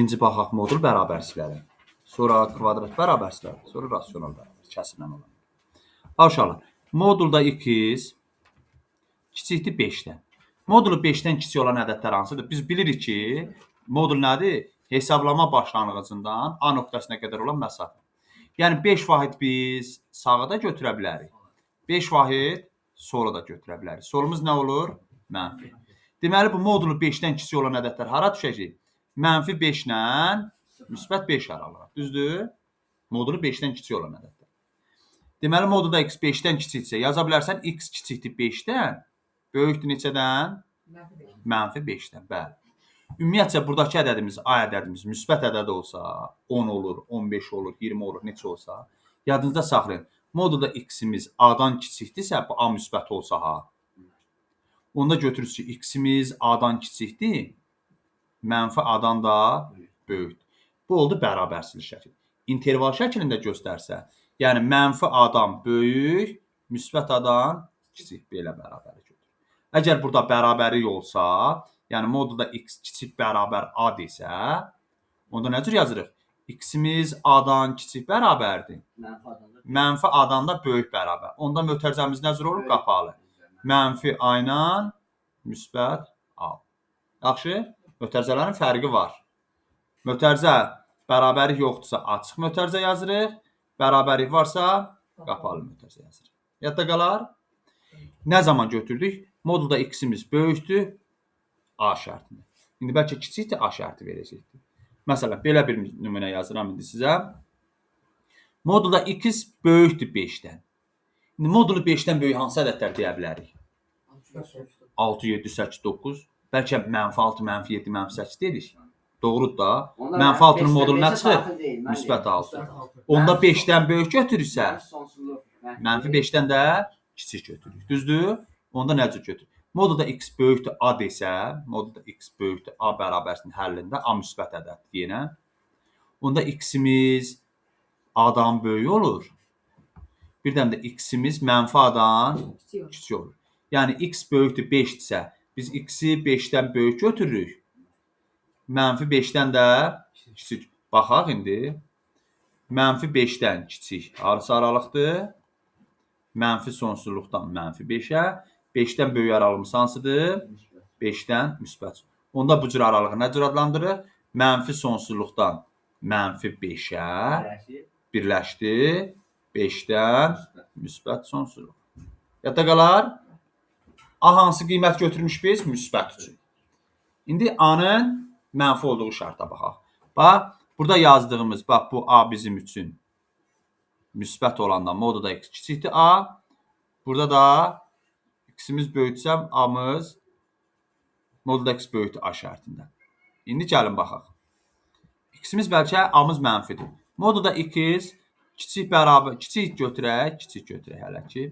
birinci baxaq modul bərabərçiləri. Sonra kvadrat bərabərçiləri. Sonra rasional bərabər. Kəsilən olan. Uşaqlar, modulda x kiçikdir 5-dən. Modulu 5-dən kiçik olan ədədlər hansıdır? Biz bilirik ki, modul nədir? Hesablama başlanğıcından A nöqtəsinə qədər olan məsafə. Yəni 5 vahid biz sağa da götürə bilərik. 5 vahid sola da götürə bilərik. Solumuz nə olur? Mənfi. Deməli, bu modulu 5-dən kiçik olan ədədlər hara düşəcək? Mənfi 5 ilə müsbət 5 aralığı. Düzdür? Modulu 5-dən kiçik olan ədədlər. Deməli, modulda x 5-dən kiçiksə, yaza bilərsən x kiçikdir 5-dən, böyükdür neçədən? Mənfi 5-dən, bəli. Ümumiyyətcə, buradakı ədədimiz, A ədədimiz müsbət ədəd olsa, 10 olur, 15 olur, 20 olur, neçə olsa, yadınızda saxlayın. Modulda x-imiz A-dan kiçikdirsə, bu A müsbət olsa ha, onda götürürüz ki, x-imiz A-dan kiçikdir, mənfi A-dan da böyükdür. Bu oldu bərabərçilik şəkli. İnterval şəklində göstərsə, yəni mənfi A-dan böyük, müsbət A-dan kiçik, belə bərabəri götürür. Əgər burada bərabərlik olsa, yəni modulda x kiçik bərabər A desə, onda nə cür yazırıq? X-imiz A-dan kiçik bərabərdir. Mənfi A-dan da böyük bərabər. Onda mötərizəmiz nə cür olur? Qapalı. Mənfi A ilə müsbət A. Yaxşı? Mötərizələrin fərqi var. Mötərizə bərabərlik yoxdursa açıq mötərizə yazırıq. Bərabərlik varsa qapalı mötərizə yazırıq. Yadda qalar? Nə zaman götürdük? Modulda x-imiz böyükdür. A şərtini. İndi bəlkə kiçikdir, A şərti verəcəkdir. Məsələn, belə bir nümunə yazıram indi sizə. Modulda x böyükdür 5-dən. İndi modulu 5-dən böyük hansı ədədlər deyə bilərik? 6, 7, 8, 9. Bəlkə mənfi 6, mənfi 7, mənfi 8 deyirik. Doğrudur da. Mənfi 6-nın modulu nə çıxır? Müsbət 6. Onda 5-dən böyük götürürsə, mənfi 5-dən də kiçik götürürük. Düzdür? Onda nə cür götürürük? Modulda x böyükdür A desə, modulda x böyükdür A bərabərsinin həllində A müsbət ədəddir yenə. Onda x-imiz A-dan böyük olur. Bir dənə də x-imiz mənfi A-dan kiçik olur. Yəni x böyükdür 5-dirsə, biz x-i 5-dən böyük götürürük. Mənfi 5-dən də kiçik. Baxaq indi. Mənfi 5-dən kiçik. Arası aralıqdır. Mənfi sonsuzluqdan mənfi 5-ə. 5-dən böyük aralığımız hansıdır? 5-dən müsbət. Onda bu cür aralığı nə cür adlandırır? Mənfi sonsuzluqdan mənfi 5-ə birləşdi. 5-dən müsbət sonsuzluq. Yadda qalar? A hansı qiymət götürmüş biz? Müsbət üçün. İndi A-nın mənfi olduğu şərtə baxaq. Bax, burada yazdığımız, bax, bu A bizim üçün müsbət olanda modulda x kiçikdir A. Burada da x-imiz böyüksə A-mız modulda x böyükdür A şərtində. İndi gəlin baxaq. X-imiz bəlkə A-mız mənfidir. Modulda x kiçik bərabər, kiçik götürək hələ ki.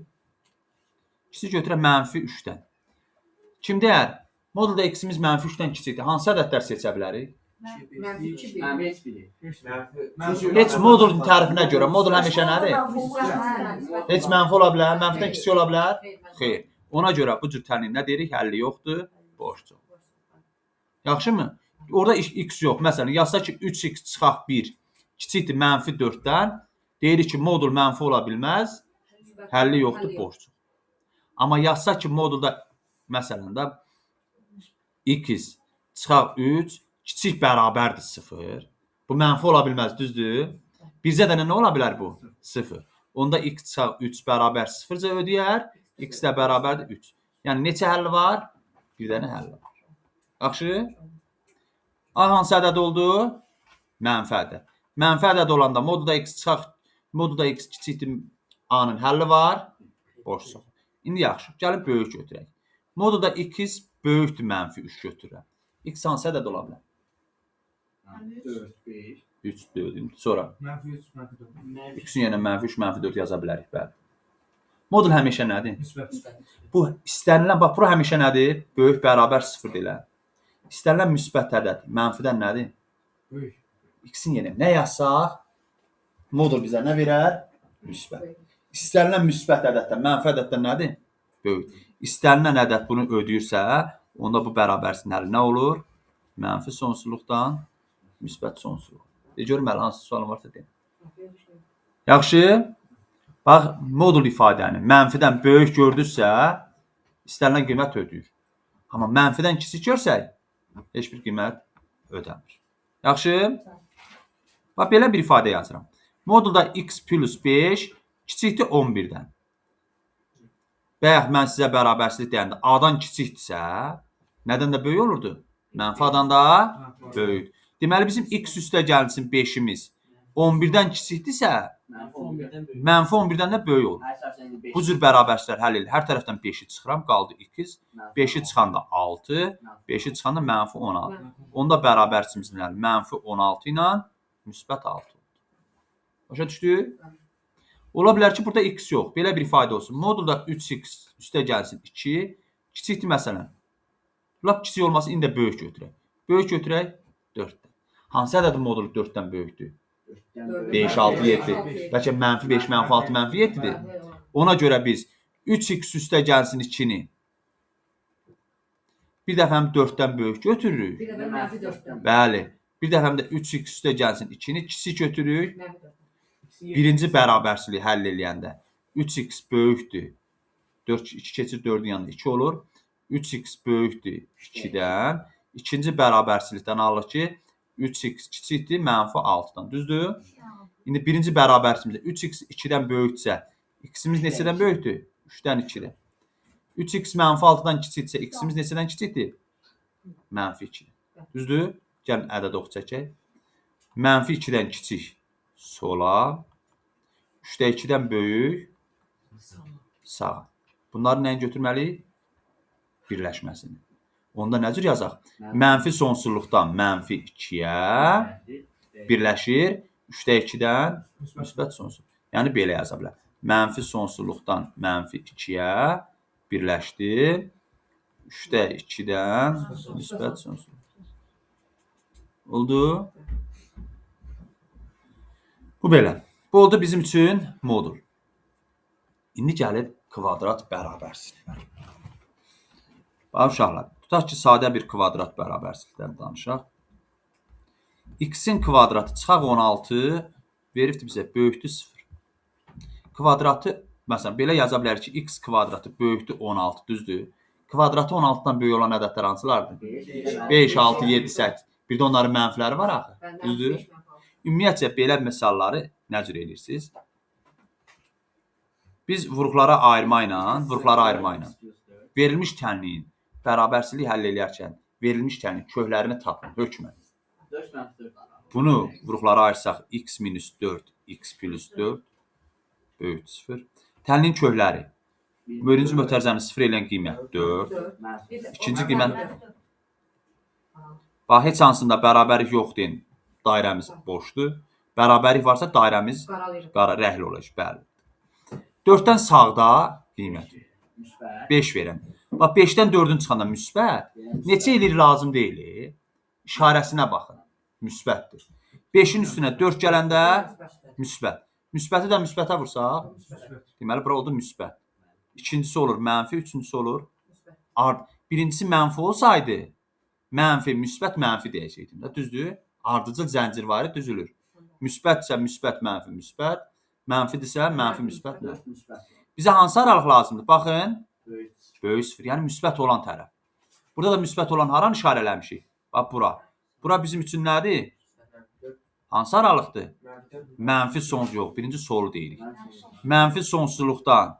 Kiçik götürək mənfi 3-dən. Kim deyər? Modulda x-imiz mənfi 3-dən kiçikdir. Hansı ədədlər seçə bilərik? Heç modulun tərifinə görə. Modul həmişə nədir? Heç mənfi ola bilər, mənfidən kiçik ola bilər? Xeyr. Ona görə bu cür təmin nə deyirik? Həlli yoxdur, boşdur. Yaxşımı? Orada x yox. Məsələn, yazsa ki, 3x çıxaq 1 kiçikdir mənfi 4-dən. Deyirik ki, modul mənfi ola bilməz. Həlli yoxdur, boşdur. Amma yazsa ki, modulda, məsələn də, x çıxaq 3 kiçik bərabərdir 0. Bu mənfi ola bilməz, düzdür? Bizə də nə ola bilər bu? 0. Onda x çıxaq 3 bərabər 0-ca ödəyər. X də bərabərdir 3. Yəni, neçə həlli var? Bir dənə həlli var. Yaxşı? A hansı ədəd oldu? Mənfi ədəd. Mənfi ədəd olanda modulda x çıxaq, modulda x kiçikdir A-nın həlli var. Boşsuq. İndi yaxşı. Gəlin böyük götürək. Modulda x böyükdür mənfi 3 götürək. X hansı ədəd ola bilər? 4, 5. 3, 4. Sonra? Mənfi 3, mənfi 4. X-in yenə mənfi 3, mənfi 4 yaza bilərik. Bəli. Modul həmişə nədir? Bu istənilən, bax, bura həmişə nədir? Böyük bərabər 0 deyilər. İstənilən müsbət ədəd. Mənfidən nədir? Böyük. X-in yenə nə yazsaq? Modul bizə nə verər? Müsbət. İstənilən müsbət ədəddən, mənfi ədəddən nədir? Böyük. İstənilən ədəd bunu ödəyirsə, onda bu bərabərsin həlli nə olur? Mənfi sonsuzluqdan müsbət sonsuzluq. Görüm hələ hansı sualın varsa deyim. Yaxşı. Bax, modul ifadəni mənfidən böyük gördünüzsə, istənilən qiymət ödəyir. Amma mənfidən kiçik görsək, heç bir qiymət ödəmir. Yaxşı? Bax, belə bir ifadə yazıram. Modulda x plus 5 kiçikdir 11-dən. Bəyək, mən sizə bərabərsizlik deyəndə A-dan kiçikdirsə, nədən də böyük olurdu? Mənfi A-dan da böyük. Deməli, bizim x üstə gəlsin 5-imiz 11-dən kiçikdirsə, mənfi 11-dən də böyük olur. Bu cür bərabərsizlər həll edir. Hər tərəfdən 5-i çıxıram, qaldı 2. 5-i çıxanda 6, 5-i çıxanda mənfi 16. Onda bərabərsizimiz nədir? Mənfi 16 ilə müsbət 6 olur. Başa düşdük? Ola bilər ki, burada x yox. Belə bir ifadə olsun. Modulda 3x üstə gəlsin 2. Kiçikdir məsələn. Lap kiçik olması indi də böyük götürək. Böyük götürək 4-dən. Hansı ədəd modulu 4-dən böyükdür? 5, 6, 7. Bəlkə mənfi 5, mənfi 6, mənfi 7-dir. Ona görə biz 3x üstə gəlsin 2-ni bir dəfə 4-dən böyük götürürük. Bir dəfə mənfi 4-dən. Bəli. Bir dəfə də 3x üstə gəlsin 2-ni kiçik götürürük. Birinci bərabərsizliyi həll eləyəndə 3x böyükdür. 2 keçir 4-ün yanında 2 olur. 3x böyükdür 2-dən. İkinci bərabərsizlikdən alır ki, 3x kiçikdir mənfi 6-dan. Düzdür? İndi birinci bərabərsizlikdə 3x 2-dən böyükdürsə, x-imiz neçədən böyükdür? 3-dən 2-dən. 3x mənfi 6-dan kiçikdirsə, x-imiz neçədən kiçikdir? Mənfi 2-dən. Düzdür? Gəlin ədəd oxu çəkək. Mənfi 2-dən kiçik sola, 3-də 2-dən böyük sağa. Bunları nəyin götürməliyik? Birləşməsini. Onda nə cür yazaq? Mənfi sonsuzluqdan mənfi 2-yə birləşir, 3-də 2-dən müsbət sonsuzluq. Yəni, belə yaza bilər. Mənfi sonsuzluqdan mənfi 2-yə birləşdir, 3-də 2-dən müsbət sonsuzluq. Oldu? Bu belə. Bu oldu bizim üçün modul. İndi gəlib kvadrat bərabərsizliklər. Bax, uşaqlar, tutaq ki, sadə bir kvadrat bərabərsizlikdən danışaq. X-in kvadratı çıxaq 16 veribdir bizə böyükdür 0. Kvadratı, məsələn, belə yaza bilərik ki, x kvadratı böyükdür 16, düzdür? Kvadratı 16-dan böyük olan ədədlər hansılardır? 5, 6, 7, 8. Bir də onların mənfiləri var axı, düzdür? Ümumiyyətcə, belə misalları nə cür edirsiniz? Biz vuruqlara ayırma ilə verilmiş tənliyin bərabərsizliyi həll edərkən verilmiş tənliyin köklərini tapın, hökmən. Bunu vuruqlara ayırsaq x minus 4, x plus 4 böyük 0. Tənliyin kökləri. Birinci mötərizənin 0 eləyən qiymət 4. İkinci qiymət. Bax, heç hansında bərabərlik yoxdur. Dairəmiz boşdur. Bərabərlik varsa dairəmiz rəhl olacaq. Bəli. 4-dən sağda qiymət 5 verən. Bax, 5-dən 4-ün çıxanda müsbət. Neçə eləyir lazım deyil. İşarəsinə baxın. Müsbətdir. 5-in üstünə 4 gələndə müsbət. Müsbəti də müsbətə vursaq, deməli, bura oldu müsbət. İkincisi olur mənfi, üçüncüsü olur ard. Birincisi mənfi olsaydı, mənfi, müsbət, mənfi deyəcəkdim. Düzdür? Ardıcıl zəncirvari düzülür. Müsbətsə müsbət, mənfi, müsbət. Mənfidirsə mənfi, müsbət, mənfi. Bizə hansı aralıq lazımdır? Baxın. Böyük 0, yəni müsbət olan tərəf. Burada da müsbət olan haranı işarələmişik? Bax, bura. Bura bizim üçün nədir? Hansı aralıqdır? Mənfi sonsuz yox. Birinci solu deyirik. Mənfi sonsuzluqdan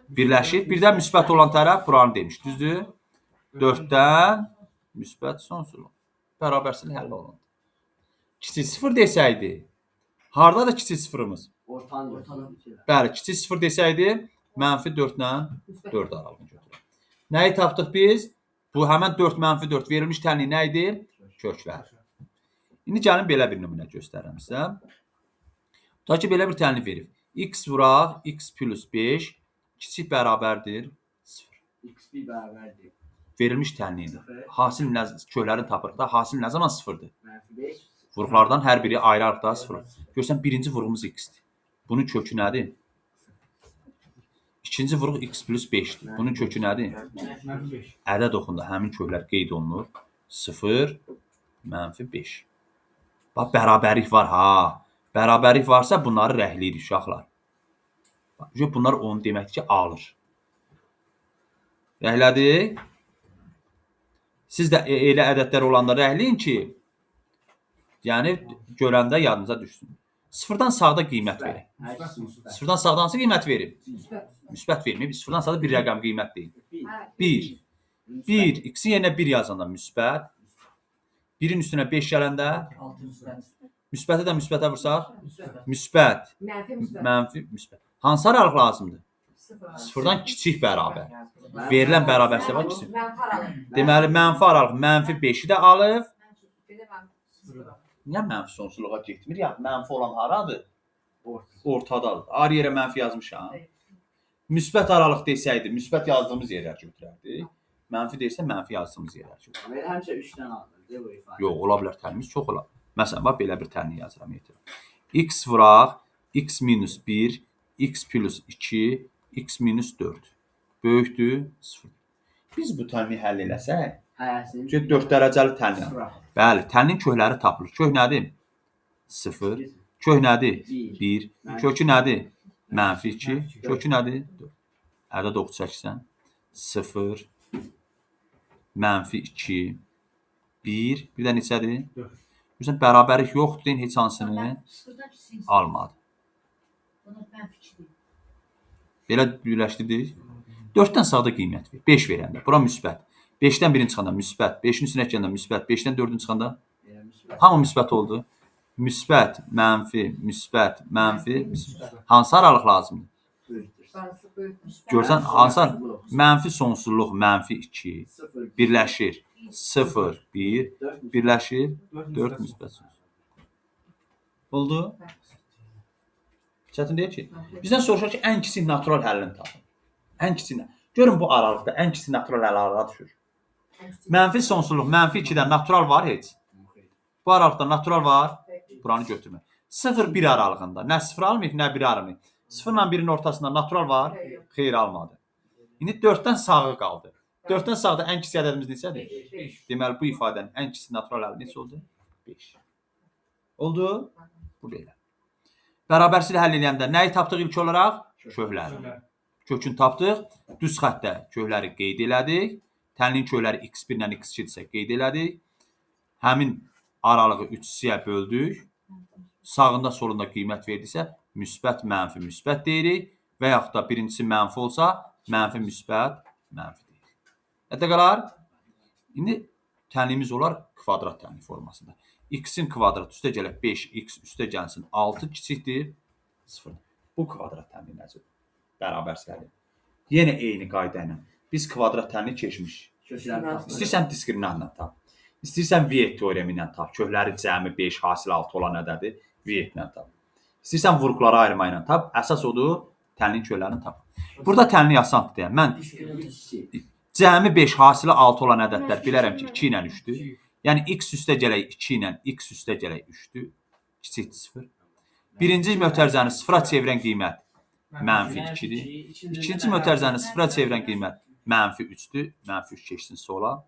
birləşir. Birdən müsbət olan tərəf buranı demiş. Düzdür? 4-dən müsbət sonsuzluq. Bərabərsizlik həll olundu. Kiçik 0 desəydi, harada da kiçik 0-ımız? Bəli, kiçik 0 desəydi, mənfi 4-dən 4 aralığını götürək. Nəyi tapdıq biz? Bu, həmən 4 mənfi 4 verilmiş tənliyi nə idi? Köklər. İndi gəlin belə bir nümunə göstərəm sizə. Ta ki, belə bir tənlik verib. X vuraq, x plus 5 kiçik bərabərdir 0. X1 bərabərdir. Verilmiş tənliyin. Hasil köklərini tapırıq da, hasil nə zaman 0-dır? -5. Vuruqlardan hər biri ayrı-ayrıqda 0. Görsən, birinci vuruğumuz x-dir. Bunun kökü nədir? İkinci vuruq x plus 5-dir. Bunun kökü nədir? -5. Ədəd oxunda həmin köklər qeyd olunur. 0, -5. Bax, bərabərlik var ha. Bərabərlik varsa bunları rəhliyirik uşaqlar. Bax, bunlar 10 deməkdir ki, alır. Rəhlədik. Siz də elə ədədlər olanda rəhləyin ki, yəni görəndə yadınıza düşsün. Sıfırdan sağda qiymət verin. Sıfırdan sağda hansı qiymət verin? Müsbət verməyib. Sıfırdan sağda bir rəqəm qiymət deyin. 1. 1. X-in yerinə 1 yazanda müsbət. 1-in üstünə 5 gələndə müsbəti də müsbətə vursaq, müsbət, mənfi, müsbət. Hansı aralıq lazımdır? Sıfırdan kiçik bərabər. Verilən bərabərsə var kiçik. Deməli, mənfi aralıq -5-i də alıb. Niyə mənfi sonsuzluğa getmir? Ya, mənfi olan haradır? Ortadadır. Ar yerə mənfi yazmışam. Müsbət aralıq desəydi, müsbət yazdığımız yerlər götürərdik. Mənfi deyirsə, mənfi yazdığımız yerlər götürərdik. Həmişə 3-dən alınır, bu ifadə. Yox, ola bilər tənimiz çox ola. Məsələn, bax, belə bir tənlik yazıram. X vuraq, x minus 1, x plus 2, x minus 4. Böyükdür, 0. Biz bu tənliyi həll eləsək, 4 dərəcəli tənlik. Bəli, tənliyin kökləri tapılır. Kök nədir? 0. Kök nədir? 1. Kökü nədir? -2. Kökü nədir? 4. Ədəd oxu çəksən. 0, -2, 1. Bir də neçədir? 4. Məsələn, bərabərlik yoxdur deyin, heç hansını almadı. Belə birləşdirdik. 4-dən sağda qiymət ver. 5 verəndə. Bura müsbət. 5-dən 1-in çıxanda müsbət. 5-in üstünə gələndə müsbət. 5-dən 4-ün çıxanda hamı müsbət oldu. Müsbət, mənfi, müsbət, mənfi, müsbət. Hansı aralıq lazımdır? Görsən, hansı aralıq? Mənfi sonsuzluq, -2. Birləşir. 0, 1. Birləşir. 4 müsbət sonsuzluq. Oldu? Çətin deyil ki. Bizdən soruşar ki, ən kiçik natural həllini tapın. Ən kiçik. Görün bu aralıqda ən kiçik natural həll arada düşür. Mənfi sonsuzluq, -2-dən natural var heç? Bu aralıqda natural var. Buranı götürmə. 0-1 aralığında. Nə 0 almayıb, nə 1 almayıb. 0 ilə 1-in ortasında natural var. Xeyr, almadı. İndi 4-dən sağı qaldı. 4-dən sağda ən kiçik ədədimiz neçədir? 5. Deməli, bu ifadənin ən kiçik natural həlli neçə oldu? 5. Oldu? Bu belə. Bərabərsizlik həll edəndə nəyi tapdıq ilk olaraq? Kökləri. Kökünü tapdıq. Düz xəttdə kökləri qeyd elədik. Tənliyin kökləri x1 ilə x2-dirsə qeyd elədik. Həmin aralığı 3-yə böldük. Sağında solunda qiymət verdiksə, müsbət, mənfi, müsbət deyirik. Və yaxud da birincisi mənfi olsa, mənfi, müsbət, mənfi deyirik. Hətta qalar. İndi tənliyimiz olar kvadrat tənlik formasında. X-in kvadratı üstə gələk 5, x üstə gəlsin 6 kiçikdir 0. Bu kvadrat tənliyi necədir? Bərabərsizlikdir. Yenə eyni qayda ilə. Biz kvadrat tənliyi keçmişik. İstəyirsən diskriminantla tap. İstəyirsən Viet teoremi ilə tap. Kökləri cəmi 5, hasil 6 olan ədədi Viet ilə tap. İstəyirsən vurğuları ayırma ilə tap. Əsas odur, tənliyin köklərini tap. Burada tənlik asandır deyəm. Mən cəmi 5, hasili 6 olan ədədlər bilərəm ki, 2 ilə 3-dür. Yəni, x üstə gələk 2 ilə x üstə gələk 3-dür. Kiçikdir 0. Birinci mötərizəni sıfıra çevirən qiymət -2-dir. İkinci mötərizəni sıfıra çevirən qiymət -3-dür. -3 keçsin sola.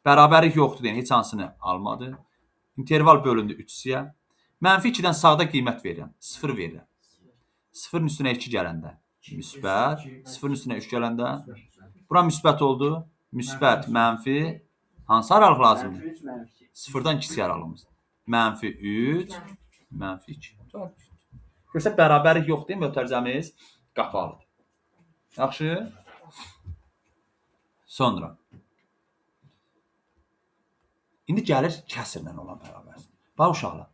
Bərabərlik yoxdur deyin, heç hansını almadı. İnterval bölündü 3-yə. -2-dən sağda qiymət verirəm. 0 verirəm. 0-ın üstünə 2 gələndə müsbət. 0-ın üstünə 3 gələndə. Bura müsbət oldu. Müsbət, mənfi. Hansı aralıq lazımdır? 0-dan kiçik aralığımız. -3, -2. Görsə, bərabərlik yox deyil, mötərizəmiz qapalıdır. Yaxşı? Sonra. İndi gəlir kəsrlə olan bərabərlik. Bax, uşaqlar.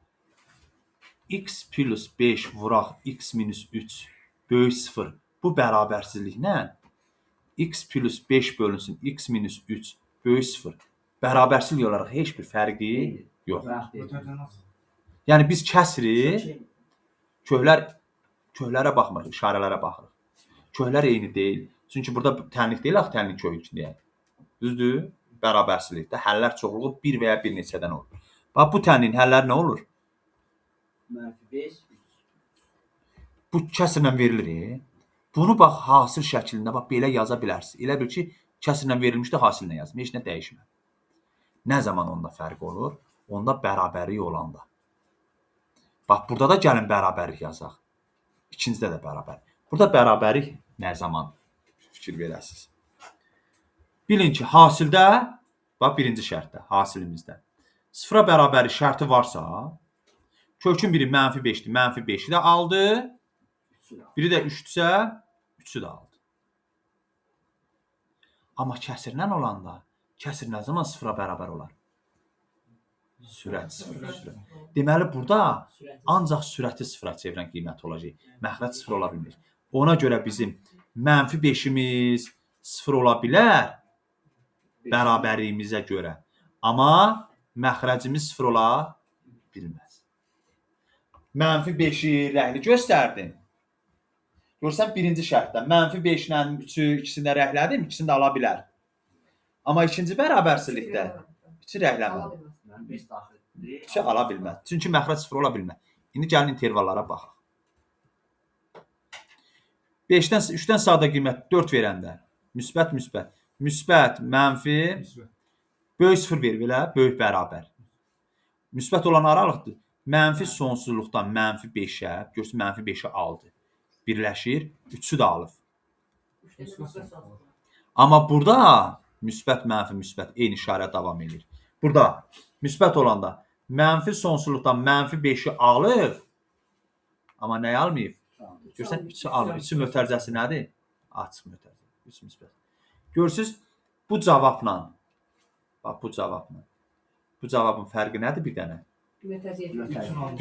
X plus 5 vuraq x minus 3 böyük 0. Bu bərabərsizliklə x plus 5 bölünsün x minus 3 böyük 0. Bərabərsizlik olaraq heç bir fərqi yoxdur. Yəni, biz kəsri köklərə baxmırıq, işarələrə baxırıq. Köklər eyni deyil. Çünki burada tənlik deyil, axı tənlik kök deyək. Düzdür? Bərabərsizlikdə həllər çoxluğu 1 və ya bir neçədən olur. Bax, bu tənliyin həlləri nə olur? Bu kəsrlə verilir. Bunu bax, hasil şəklində bax, belə yaza bilərsiniz. Elə bil ki, kəsrlə verilmişdir, hasillə yazım. Heç nə dəyişmir. Nə zaman onda fərq olur? Onda bərabərlik olanda. Bax, burada da gəlin bərabərlik yazaq. İkincidə də bərabər. Burada bərabərlik nə zaman fikir verəsiniz? Bilin ki, hasildə, bax, birinci şərtdə, hasilimizdə. Sıfıra bərabərlik şərti varsa, kökün biri -5-dir, -5-i də aldı. Biri də 3-dürsə, 3-ü də aldı. Amma kəsirlə olanda, kəsir nə zaman sıfıra bərabər olar? Sürət sıfır. Deməli, burada ancaq sürəti sıfıra çevirən qiymət olacaq. Məxrəc sıfır ola bilmir. Ona görə bizim -5-imiz sıfır ola bilər bərabərliyimizə görə. Amma məxrəcimiz sıfır ola bilməz. -5-i rəhli göstərdim. Görsən, birinci şərtdə -5 ilə 3-ü ikisini də rəhlədim, ikisini də ala bilər. Amma ikinci bərabərçilikdə 3-ü rəhləmədi. 3-ü ala bilməz. Çünki məxrəc sıfır ola bilməz. İndi gəlin intervallara baxaq. 3-dən sağda qiymət 4 verəndə müsbət, müsbət. Müsbət, mənfi, böyük sıfır verir belə, böyük bərabər. Müsbət olan aralıqdır. Mənfi sonsuzluqdan -5-ə, görsün -5-i aldı. Birləşir, 3-ü də alıb. Amma burada müsbət, mənfi, müsbət eyni işarə davam edir. Burada müsbət olanda mənfi sonsuzluqdan -5-i alıb, amma nəyi almayıb? Görsən, 3-ü alıb. 3-ün mötərizəsi nədir? Açıq mötərizə. 3 müsbət. Görürsünüz, bu cavabla, bax, bu cavabla. Bu cavabın fərqi nədir bir dənə? Bir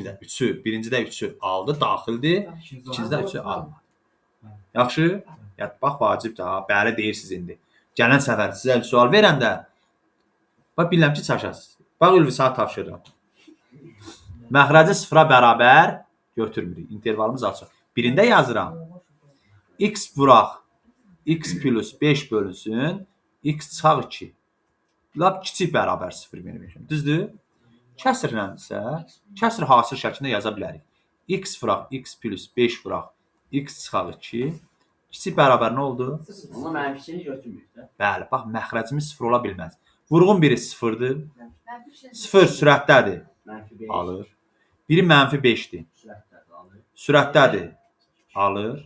də 3-ü, birincidə 3-ü aldı, daxildir. İkincidə 3-ü almadı. Yaxşı? Bax, vacibdir ha. Bəli deyirsiniz indi. Gələn səfər sizə sual verəndə, bax, bilirəm ki, çaşasınız. Bax, Ülvi, saat tapşırıram. Məxrəci sıfıra bərabər götürmürük. İntervalımız açıq. Birində yazıram. X vuraq. X plus 5 bölünsün. X çıxaq 2. Lap kiçik bərabər 0 vermişəm. Düzdür? Kəsirlənsə, kəsir hasil şəklində yaza bilərik. X vuraq, X plus 5 vuraq. X çıxaq 2. Kiçik bərabər nə oldu? Amma mənfisini götürmür də. Bəli, bax, məxrəcimiz 0 ola bilməz. Vurğun biri 0-dır. 0 sürətdədir. Alır. Biri -5-dir. Sürətdədir. Alır.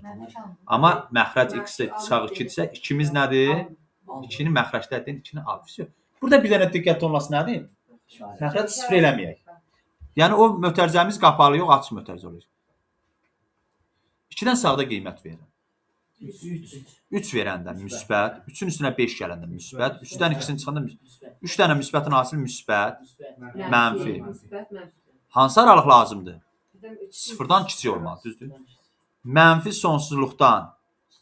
Amma məxrəc x çıxaq 2-dirsə, 2-miz nədir? 2-ni məxrəcdədir, 2-ni alır. Burada bir dənə diqqət olması nədir? Məxrəc 0 eləməyək. Yəni, o mötərizəmiz qapalı yox, açıq mötərizə olur. 2-dən sağda qiymət verir. 3 verəndə müsbət, 3-ün üstünə 5 gələndə müsbət, 3-dən 2-sini çıxanda müsbət. 3 dənə müsbətin hasili müsbət, mənfi. Hansı aralıq lazımdır? 0-dan kiçik olmalı, düzdür? Mənfi sonsuzluqdan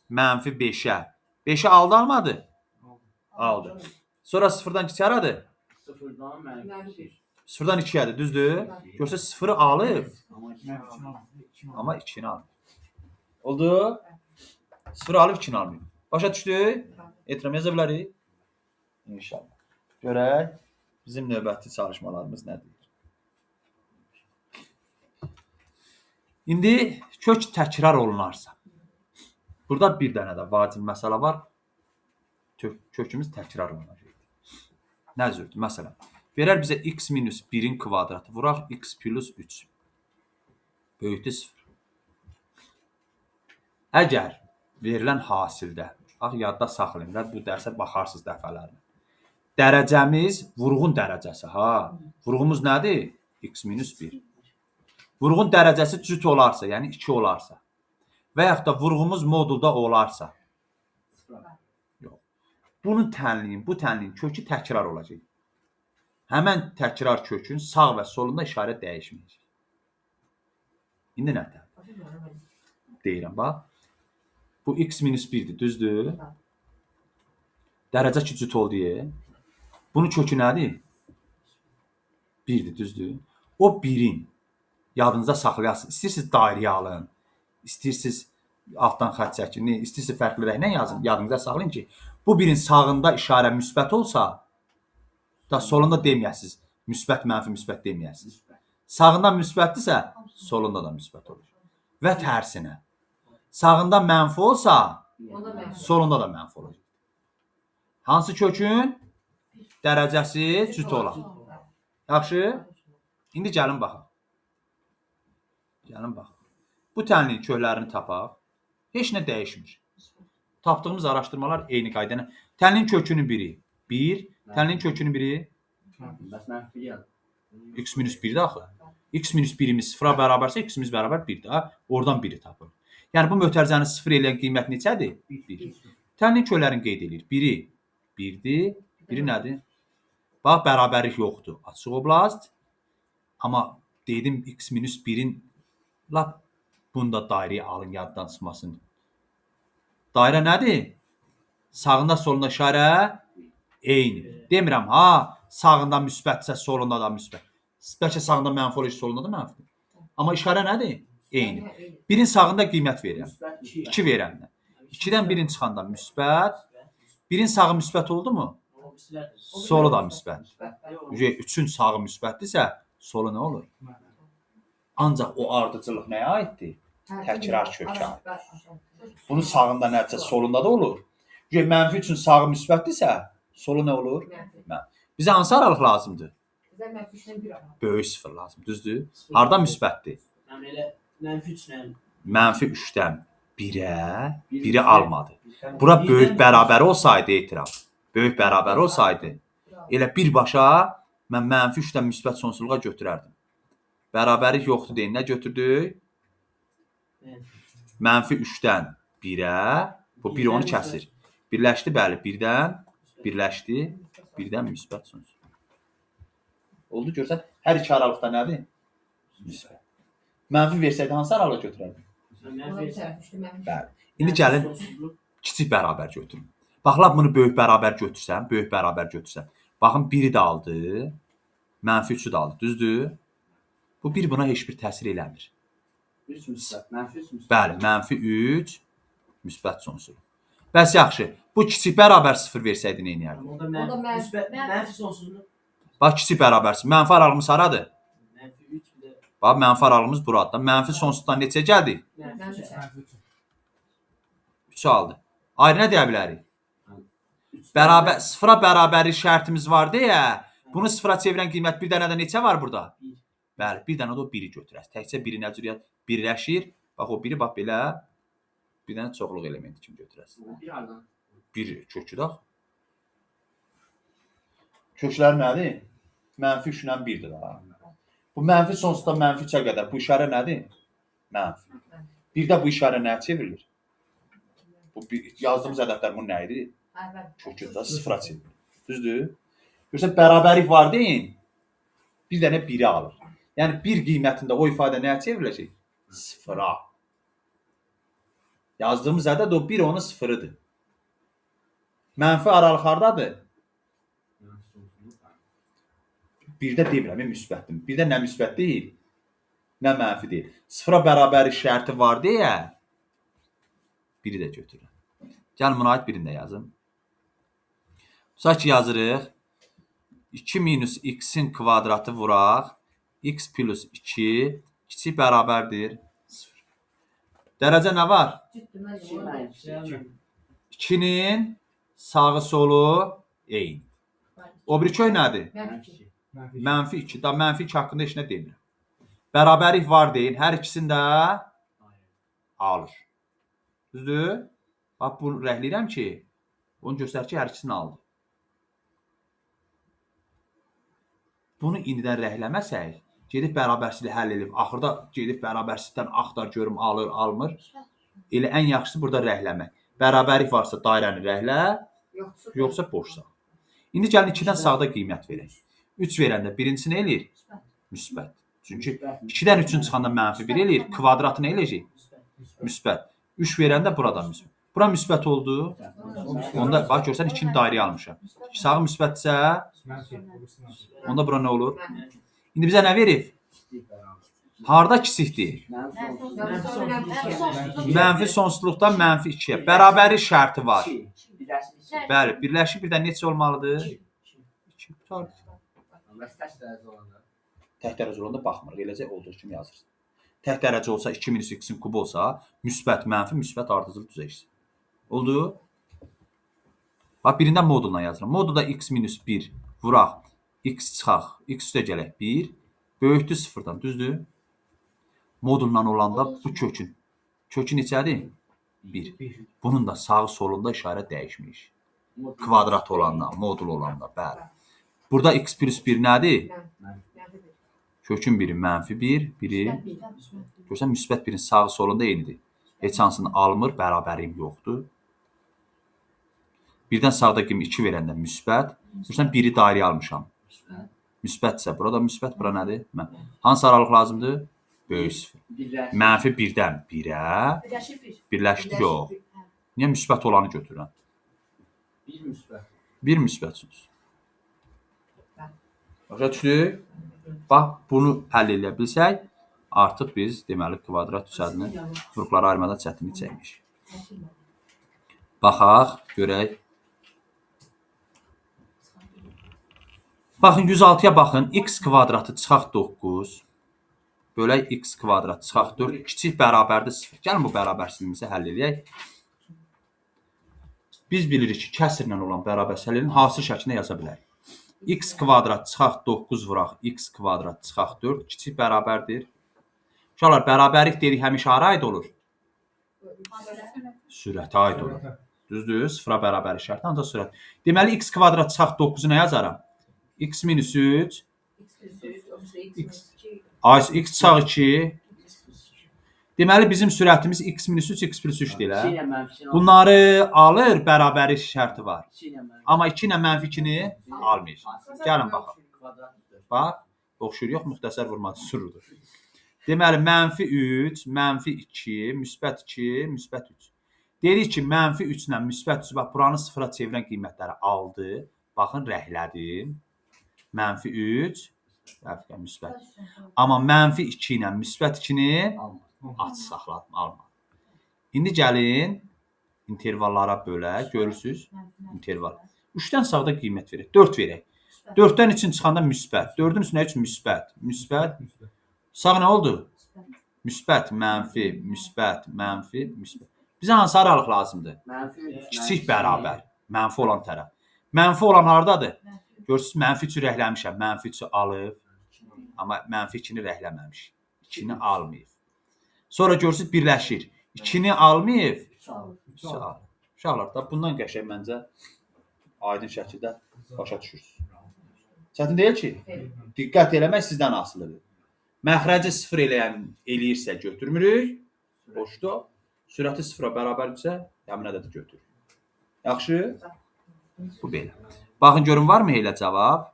-5-ə. 5-i aldı, almadı? Aldı. Sonra 0-dan kiçik haradır? 0-dan mənfi. 0-dan 2-yədir, düzdür? Görsə 0-ı alıb, amma 2-ni alıb. Oldu? 0 alıb 2-ni almıyor. Başa düşdük? Etiram yaza bilərik? İnşallah. Görək, bizim növbəti çalışmalarımız nədir? İndi kök təkrar olunarsa, burada bir dənə də vacib məsələ var. Kökümüz təkrar olunacaq. Nə cürdür? Məsələn, verər bizə x minus 1-in kvadratı, vuraq x plus 3. Böyükdür 0. Əgər verilən hasildə, yadda saxlayın və bu dərsə baxarsınız dəfələrinə. Dərəcəmiz vurğun dərəcəsi, vurğumuz nədir? X minus 1. Vurğun dərəcəsi cüt olarsa, yəni 2 olarsa və yaxud da vurğumuz modulda olarsa, yox. Bunun tənliyin, bu tənliyin kökü təkrar olacaq. Həmən təkrar kökün sağ və solunda işarət dəyişməyəcək. İndi nə tər? Deyirəm, bax. Bu x minus 1-dir, düzdür? Dərəcə ki, cüt oldu. Bunun kökü nədir? 1-dir, düzdür? O 1-in yadınıza saxlayasınız. İstəyirsiniz dairəyə alın, istəyirsiniz altdan xətt çəkin, istəyirsiniz fərqli rənglə yazın. Yadınıza saxlayın ki, bu 1-in sağında işarə müsbət olsa, da solunda deməyəsiniz. Müsbət, mənfi, müsbət deməyəsiniz. Sağında müsbətdirsə, solunda da müsbət olur. Və tərsinə. Sağında mənfi olsa, solunda da mənfi olacaq. Hansı kökün dərəcəsi cüt olar? Yaxşı? İndi gəlin baxaq. Gəlin baxaq. Bu tənliyin köklərini tapaq. Heç nə dəyişmir. Tapdığımız araşdırmalar eyni qayda ilə. Tənliyin kökünün biri 1, tənliyin kökünün biri Bəs mənfi yaz. x minus 1-dir axı. X minus 1-imiz 0-a bərabərsə x-imiz bərabər 1-dir. Oradan 1-i tapılır. Yəni bu mötərizəni 0 eləyən qiymət neçədir? 1. Tənliyin köklərini qeyd edir. Biri 1-dir, biri nədir? Bax, bərabərlik yoxdur. Açıq oblast. Amma dedim x minus 1-in lap bunda dairəyə alın, yaddan çıxmasın. Dairə nədir? Sağında solunda işarə eyni. Demirəm, ha, sağında müsbətsə, solunda da müsbət. Bəlkə sağında mənfi olur, solunda da mənfi. Amma işarə nədir? Eyni. Birin sağında qiymət verirəm. 2 verəndə. 2-dən birin çıxanda müsbət. Birin sağı müsbət oldu mu? Solu da müsbət. 3-ün sağı müsbətdirsə, solu nə olur? Ancaq o ardıcıllıq nəyə aiddir? Təkrar kökə aid. Bunun sağında nədirsə, solunda da olur. Mənfi üçün sağı müsbətdirsə, solu nə olur? Bizə hansı aralıq lazımdır? Bizə mənfi 3-dən 1 aralıq. Böyük sıfır lazım, düzdür? Harda müsbətdir? Yəni elə mənfi 3-lə Mənfi 3-dən 1-ə, 1-i almadı. Bura böyük bərabəri olsaydı etiraf. Böyük bərabəri olsaydı, elə birbaşa mən mənfi 3-dən müsbət sonsuzluğa götürərdim. Bərabərlik yoxdur deyin, nə götürdük? Mənfi 3-dən 1-ə, bu 1 onu kəsir. Birləşdi, bəli, 1-dən birləşdi, 1-dən müsbət sonsuz. Oldu, görsən, hər iki aralıqda nədir? Müsbət. Mənfi versəydi, hansı aralıq götürərdim? Bəli. İndi gəlin, kiçik bərabər götürün. Baxın, bunu böyük bərabər götürsəm, baxın, 1-i də aldı, mənfi 3-ü də aldı, düzdür? Bu 1 buna heç bir təsir eləmir. 3 müsbət, mənfi 3 müsbət. Bəli, mənfi 3 müsbət sonsuzluq. Bəs yaxşı, bu kiçik bərabər 0 versəydi nə edərdin? Onda mənfi sonsuzluq. Bax, kiçik bərabərsin. Mənfi aralığımız haradır? Mənfi 3 bir də Bax, mənfi aralığımız buradır. Mənfi sonsuzdan neçə gəldi? mənfi 3. 3 aldı. Ayrı nə deyə bilərik? Bərabər, sıfıra bərabərlik şərtimiz var deyə, bunu sıfıra çevirən qiymət bir dənə də neçə var burada? Bəli, bir dənə də o 1-i götürək. Təkcə 1-i nə cür birləşir? Bax, o 1-i bax belə bir dənə çoxluq elementi kimi götürəsiz. Bir aradan. 1 kökü də. Köklər nədir? Mənfi 3 ilə 1-dir da. Bu mənfi sonsuzdan mənfi 3-ə qədər bu işarə nədir? Mənfi. Bir də bu işarə nəyə çevrilir? Bu yazdığımız ədədlər bunun nə idi? Kökündə sıfıra çevrilir. Düzdür? Görürsən, bərabərlik var deyin. Bir dənə 1-i alır. Yəni 1 qiymətində o ifadə nəyə çevriləcək? Sıfıra. Yazdığımız ədəd o 1 onun sıfırıdır. Mənfi aralıq hardadır? Birdə demirəm, müsbətdir. Birdə nə müsbət deyil, nə mənfi deyil. Sıfıra bərabərlik şərti var deyə biri də götürürəm. Gəlin buna aid birini də yazım. Tutaq ki, yazırıq. 2 minus x-in kvadratı vuraq. X plus 2 kiçik bərabərdir 0. Dərəcə nə var? 2-nin sağı solu eyni. O biri kök nədir? Mənfi 2. Da mənfi 2 haqqında heç nə demirəm. Bərabərlik var deyin. Hər ikisini də alır. Düzdür? Bax, bunu rəhləyirəm ki, onu göstər ki, hər ikisini aldı. Bunu indidən rəhləməsək, gedib bərabərsizliyi həll edib, axırda gedib bərabərsizlikdən axtar görüm, alır, almır. Elə ən yaxşısı burada rəhləmək. Bərabərlik varsa dairəni rəhlə, yoxsa boşsa. İndi gəlin 2-dən sağda qiymət verək. 3 verəndə birincisi nə eləyir? Müsbət. Çünki 2-dən 3-ün çıxanda mənfi 1 eləyir. Kvadratı nə eləyəcək? Müsbət. 3 verəndə burada müsbət. Bura müsbət oldu. Onda bax görsən 2-ni dairəyə almışam. Sağı müsbətsə, onda bura nə olur? İndi bizə nə verib? Harda kiçikdir? Mənfi sonsuzluqdan mənfi 2-yə. Bərabərlik şərti var. Bəli, birləşik bir də neçə olmalıdır? 2. Tək dərəcə olanda baxmırıq. Eləcə olduğu kimi yazırsın. Tək dərəcə olsa 2 minus x-in kubu olsa, müsbət, mənfi, müsbət ardıcıl düzəyişdir. Oldu? Bax, birindən moduluna yazıram. Modulda x minus 1 vuraq, x çıxaq, x üstə gələk 1. Böyükdür 0-dan, düzdür? Modulla olanda bu kökün. Kökü neçədir? 1. Bunun da sağı solunda işarə dəyişmiş. Kvadrat olanda, modul olanda, bəli. Burada x plus 1 nədir? Kökün biri -1, biri görsən müsbət 1-in sağı solunda eynidir. Heç hansını almır, bərabərliyim yoxdur. Birdən sağda kimi 2 verəndə müsbət. Görsən 1-i dairəyə almışam. Müsbətsə, burada müsbət, bura nədir? Hansı aralıq lazımdır? Böyük 0. -1-dən 1-ə birləşdi, yox. Niyə müsbət olanı götürürəm? 1 müsbət. 1 müsbətsiz. Başa düşdük? Bax, bunu həll edə bilsək, artıq biz deməli kvadrat düzəltini qruplara ayırmada çətinlik çəkmişik. Baxaq, görək. Baxın 106-ya baxın. X kvadratı çıxaq 9. Bölək x kvadrat çıxaq 4. Kiçik bərabərdir 0. Gəlin bu bərabərsizliyimizi həll edək. Biz bilirik ki, kəsrlə olan bərabərsizliyin hasil şəklində yaza bilərik. X kvadrat çıxaq 9 vuraq. X kvadrat çıxaq 4. Kiçik bərabərdir. Uşaqlar, bərabərlik dedik həmişə hara aid olur? Sürətə aid olur. Düzdür? Sıfıra bərabər şərti, ancaq sürət. Deməli, x kvadrat çıxaq 9-u nə yazaram? X minus 3. X çıxaq 2. Deməli, bizim sürətimiz x minus 3, x plus 3 deyil. Bunları alır, bərabərlik şərti var. Amma 2 ilə -2-ni almayır. Gəlin baxaq. Bax, oxşur yox, müxtəsər vurmadı sürüdür. Deməli, -3, -2, müsbət 2, müsbət 3. Dedik ki, -3 ilə müsbət 3, bax, buranı sıfıra çevirən qiymətləri aldı. Baxın, rəhlədim. -3, müsbət. Amma -2 ilə müsbət 2-ni aç saxladım, almadım. İndi gəlin, intervallara bölək, görürsünüz, interval. 3-dən sağda qiymət verək, 4 verək. 4-dən için çıxanda müsbət, 4-ün üstünə üçün müsbət, müsbət. Sağ nə oldu? Müsbət, mənfi, müsbət, mənfi, müsbət. Bizə hansı aralıq lazımdır? Kiçik bərabər, mənfi olan tərəf. Mənfi olan haradadır? Görürsünüz, -3-ü rəhləmişəm, -3-ü alıb, amma -2-ni rəhləməmiş. 2-ni almayıb. Sonra görürsünüz, birləşir. 2-ni almayıb, 3-ü alıb. Uşaqlar da bundan qəşəng məncə aydın şəkildə başa düşürsünüz. Çətin deyil ki, diqqət eləmək sizdən asılıdır. Məxrəci 0 eləyirsə götürmürük, boşdur. Sürəti 0-a bərabərdirsə, həmin ədədi götürürük. Yaxşı? Bu belə. Baxın, görün, varmı elə cavab?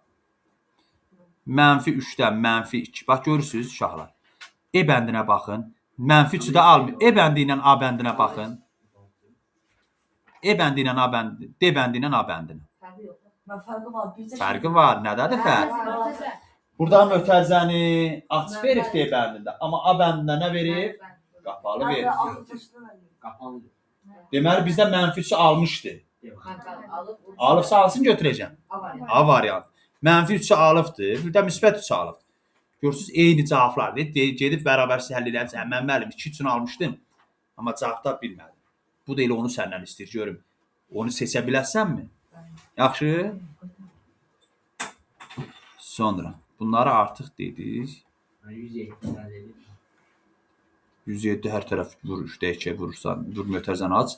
-3-dən -2. Bax, görürsünüz, uşaqlar. E bəndinə baxın. -3-ü də almıyor. E bəndi ilə A bəndinə baxın. E bəndi ilə A bəndi, D bəndi ilə A bəndinə. Fərqi var. Nədədir fərq? Burada mötərizəni açıq verib D bəndində. Amma A bəndində nə verib? Qapalı verib. Deməli, bizdə -3-ü almışdı. Alıbsa alsın götürəcəm. A variant. -3-ü alıbdır. Bir də müsbət 3-ü alıbdır. Görürsünüz, eyni cavablardır. Gedib bərabərsiz həll eləmişəm. Mən müəllim 2 üçün almışdım. Amma cavabda bilmədim. Bu da elə onu səndən istəyir. Görüm, onu seçə bilərsənmi? Yaxşı. Sonra, bunları artıq dedik. 107 hər tərəf vur, 3-də 2 vurursan, vur mötərizəni aç.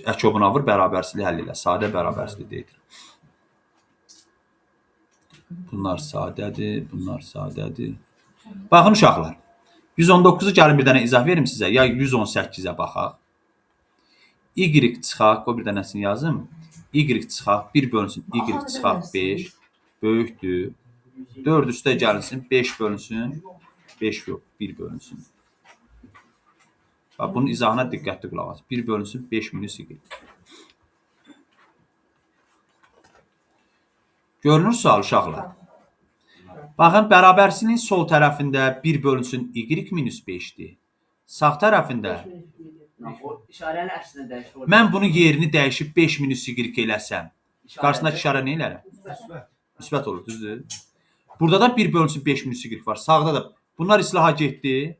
Əkobuna vur, bərabərsizliyi həll elə. Sadə bərabərsizlik deyilir. Bunlar sadədir, bunlar sadədir. Baxın uşaqlar. 119-u gəlin bir dənə izah verim sizə. Ya 118-ə baxaq. Y çıxaq, o bir dənəsini yazım. Y çıxaq, 1 bölünsün, Y çıxaq 5. Böyükdür. 4 üstə gəlinsin, 5 bölünsün. 5 yox, 1 bölünsün. Bax, bunun izahına diqqətli qulaq as. 1 bölünsün, 5 minus Y. Görünür sual uşaqlar. Baxın, bərabərsizliyin sol tərəfində 1 bölünsün Y minus 5-dir. Sağ tərəfində mən bunun yerini dəyişib 5 minus Y eləsəm, qarşısındakı işarə nə elərim? Müsbət olur, düzdür? Burada da 1 bölünsün 5 minus Y var. Sağda da. Bunlar islaha getdi.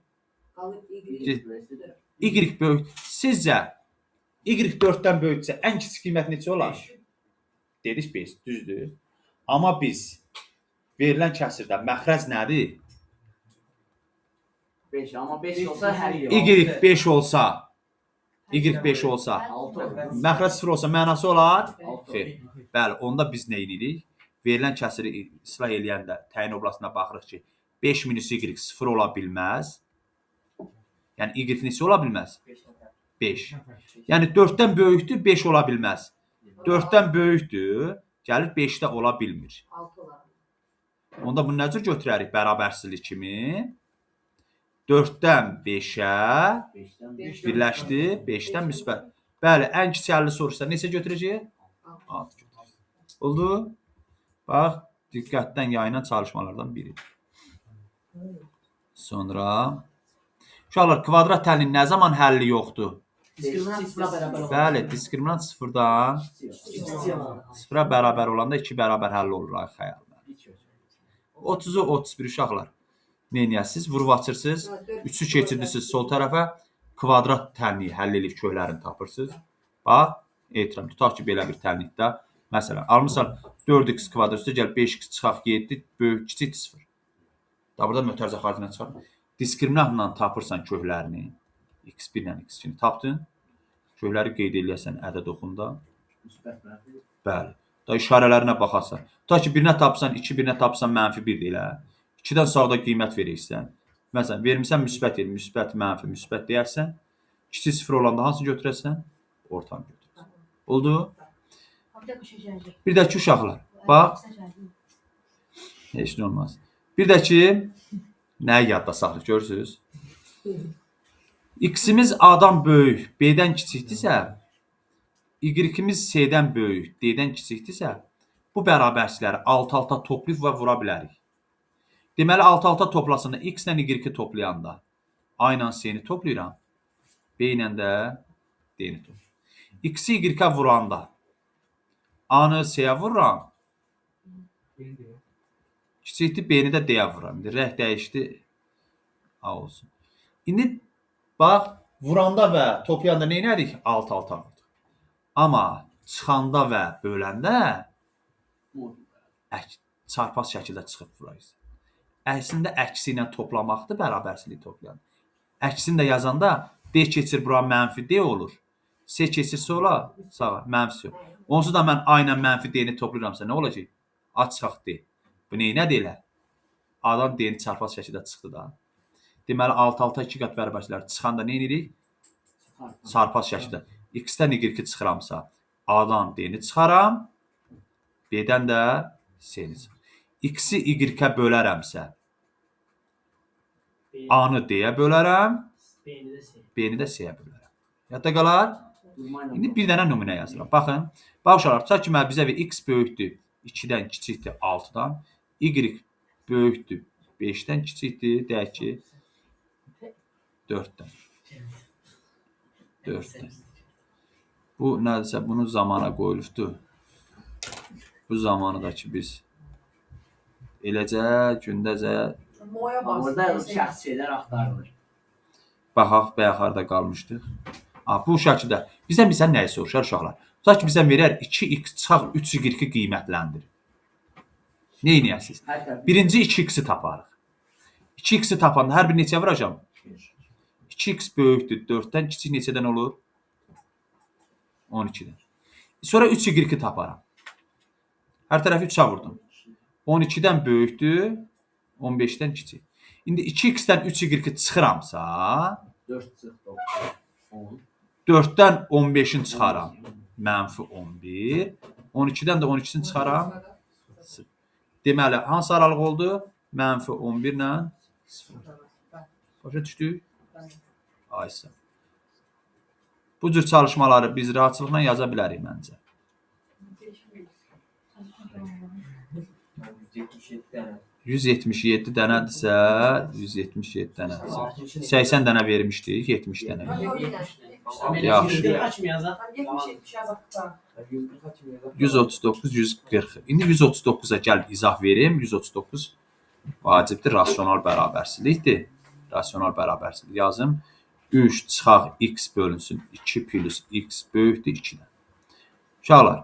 Y böyük. Sizcə Y 4-dən böyüksə ən kiçik qiymət neçə olar? Dedik 5, düzdür. Amma biz verilən kəsirdə məxrəc nədir? 5 amma 5 olsa hər yer. Y 5 olsa, Y 5 olsa, 6 olur. məxrəc 0 olsa mənası olar? 6 Xeyr. Bəli, onda biz nə edirik? Verilən kəsiri islah eləyəndə təyin oblasına baxırıq ki, 5 minus Y 0 ola bilməz. Yəni Y neçə ola bilməz? 5. Yəni 4-dən böyükdür, 5 ola bilməz. 4-dən böyükdür, gəlir 5-də ola bilmir. 6 olar. Onda bunu nə cür götürərik bərabərsizlik kimi? 4-dən 5-ə 5-dən birləşdi, 5-dən müsbət. Bəli, ən kiçik həlli soruşsa neçə götürəcək? 6 götürəcək. Oldu? Bax, diqqətdən yayınan çalışmalardan biri. Sonra uşaqlar, kvadrat təlinin nə zaman həlli yoxdur? Diskriminant sıfıra bərabər olur. Bəli, diskriminant sıfırdan sıfıra bərabər olanda 2 bərabər həll olur ay xəyalda. 30-u 31 uşaqlar. Neyniyəsiz? Vurub açırsınız. 3-ü keçirirsiniz sol tərəfə. Kvadrat təlini həll edib köklərini tapırsınız. Bax, etiram. Tutaq ki, belə bir təlnikdə. Məsələn, almışsan 4x kvadrat üstə gəl 5x çıxaq 7 böyük kiçik 0. Da burada mötərizə xaricində çıxar. Diskriminantla tapırsan köklərini. x1 ilə x2-ni tapdın. Kökləri qeyd eləyəsən ədəd oxunda. Bəli. Da işarələrinə baxarsan. Ta ki, birinə tapsan, 2 birinə tapsan, mənfi 1 deyilə. 2-dən sağda qiymət verirsən. Məsələn, vermirsən müsbət el, müsbət, mənfi, müsbət deyərsən. Kiçik 0 olanda hansı götürərsən? Ortanı götürərsən. Oldu? Bir də ki, uşaqlar. Bax. Heç nə olmaz. Bir də ki, nəyi yadda saxlayıb, görürsünüz? X-imiz A-dan böyük, B-dən kiçikdirsə, Y-imiz C-dən böyük, D-dən kiçikdirsə, bu bərabərçiləri alt-alta toplayıb və vura bilərik. Deməli, alt-alta toplasında X ilə Y-i toplayanda A ilə C-ni toplayıram, B ilə də D-ni toplayıram. X-i Y-ə vuranda A-nı C-yə vururam, kiçikdir, B-ni də D-yə vururam. Rəh dəyişdi, A olsun. İndi bax, vuranda və toplayanda nə edirik? Alt-alta vurduq. Amma çıxanda və böləndə çarpaz şəkildə çıxıb vurayız. Əslində əksi ilə toplamaqdır, bərabərsizlik toplayan. Əksini də yazanda D keçir bura mənfi D olur. C keçirsə ola, sağa, mənfisi yox. Onsuz da mən A ilə mənfi D-ni toplayıramsa nə olacaq? A çıxaq D. Bu nədir elə? A-dan D-ni çarpaz şəkildə çıxdı da. Deməli, alt-alta 2 qat bərabərçilər çıxanda nə edirik? Çarpaz şəkildə. X-dən Y-i çıxıramsa, A-dan D-ni çıxaram, B-dən də C-ni çıxaram. X-i Y-ə bölərəmsə, A-nı D-yə bölərəm, B-ni də C-yə bölərəm. Yadda qalar? İndi bir dənə nümunə yazıram. Baxın, uşaqlar, tutaq ki, bizə X böyükdür 2-dən kiçikdir 6-dan, Y böyükdür 5-dən kiçikdir, deyək ki, 4-dən. 4-dən. Bu nədirsə, bunu zamana qoyulubdur. Bu zamanı da ki, biz eləcə, gündəcə Orada şəxs şeylər axtarılır. baxaq, bəyaxarda qalmışdıq. Bu şəkildə. Bizdən nəyi soruşar uşaqlar? Tutaq ki, bizdən verər 2x çıxaq 3y qiymətləndir. Nə edəyəsiniz? Birinci 2x-i taparıq. 2x-i tapanda hər bir neçə vuracam? 2x böyükdür 4-dən, kiçik neçədən olur? 12-dən. Sonra 3y taparam. Hər tərəfi 3-ə vurdum. 12-dən böyükdür, 15-dən kiçik. İndi 2x-dən 3y çıxıramsa, 4-dən 15-in çıxaram. Mənfi 11. 12-dən də 12-sini çıxaram. Deməli, hansı aralıq oldu? Mənfi 11 ilə 0. Başa düşdük? Aysa. Bu cür çalışmaları biz rahatçılıqla yaza bilərik məncə. 177 dənədirsə, 177 dənədirsə, 80 dənə vermişdik, 70 dənə. Yaxşı. 139, 140. İndi 139-a gəl izah verim. 139 vacibdir, rasional bərabərsizlikdir. Rasional bərabərsizlik yazım. 3 çıxaq x bölünsün 2 plus x böyükdür 2-dən. Uşaqlar,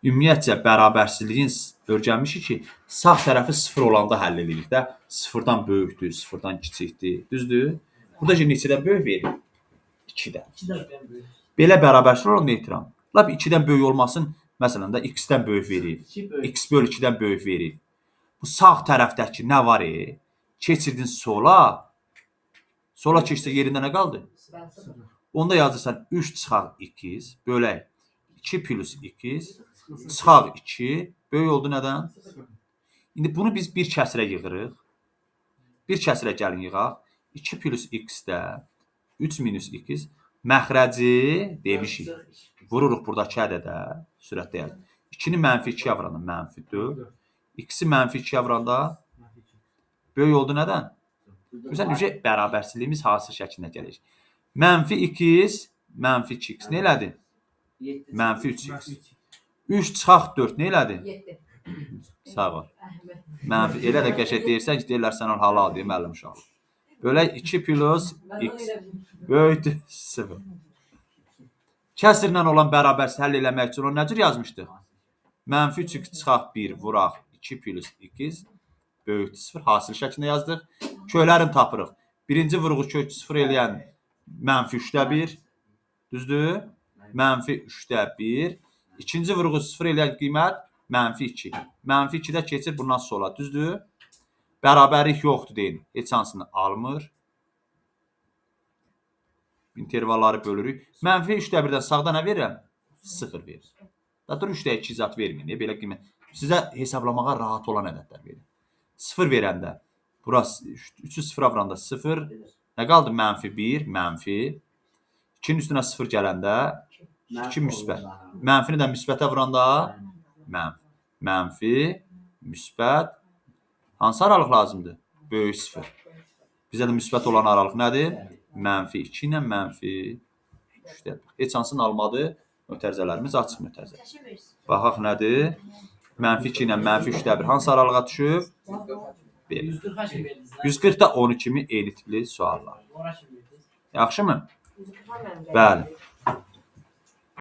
ümumiyyətcə bərabərsizliyin öyrənmişik ki, sağ tərəfi 0 olanda həll edirik də. Sıfırdan böyükdür, sıfırdan kiçikdir. Düzdür? Burada neçədən böyük verir? 2-dən. Belə bərabərçilik olan neytral. Lap 2-dən böyük olmasın, məsələn də x-dən böyük verir. X bölü 2-dən böyük verir. Bu sağ tərəfdəki nə var? Keçirdin sola. Sola keçsə yerində nə qaldı? Onda yazırsan 3 çıxaq 2 bölək 2 plus 2 çıxaq 2 böyük oldu nədən? İndi bunu biz bir kəsrə yığırıq. Bir kəsrə gəlin yığaq. 2 plus x-də 3 minus 2 məxrəci demişik. Vururuq buradakı ədədə. Sürətdə yazın. 2-ni mənfi 2-yə vuranda mənfi 4. X-i mənfi 2-yə vuranda böyük oldu nədən? Məsələn, bərabərçiliyimiz hasıl şəklində gələcək. Mənfi 2, mənfi 2x nə elədi? Mənfi 3x. 3 çıxaq 4 nə elədi? 7. Sağ ol. Mənfi elə də qəşəng deyirsən ki, deyirlər sən ol halal deyə müəllim uşaq. Bölək 2 plus x böyükdür 0. Kəsrlə olan bərabərsi həll eləmək üçün onu nə cür yazmışdıq? Mənfi 3x çıxaq 1 vuraq 2 plus 2 böyükdür 0. Hasil şəklində yazdıq. Köylərini tapırıq. Birinci vurğu kök 0 eləyən mənfi 3-də 1. Düzdür? Mənfi 3-də 1. İkinci vurğu 0 eləyən qiymət mənfi 2. Mənfi 2-də keçir bundan sola. Düzdür? Bərabərlik yoxdur deyin. Heç hansını almır. İntervalları bölürük. Mənfi 3-də 1-dən sağda nə verirəm? 0 verir. Daha 3-də 2 zat verməyin. Belə qiymət. Sizə hesablamağa rahat olan ədədlər verir. 0 verəndə, burası 3-ü 0-a vuranda 0. Nə qaldı? Mənfi 1, mənfi. 2-nin üstünə 0 gələndə 2 müsbət. Mənfini də müsbətə vuranda mənfi, müsbət. Hansı aralıq lazımdır? Böyük 0. Bizə də müsbət olan aralıq nədir? Mənfi 2 ilə mənfi 3-də. Heç hansını almadı. Mötərizələrimiz açıq mötərizə. Baxaq nədir? Mənfi 2 ilə mənfi 3-də 1. Hansı aralığa düşüb? 140 da 12 kimi eyni tipli suallar. Yaxşı mı? Bəli.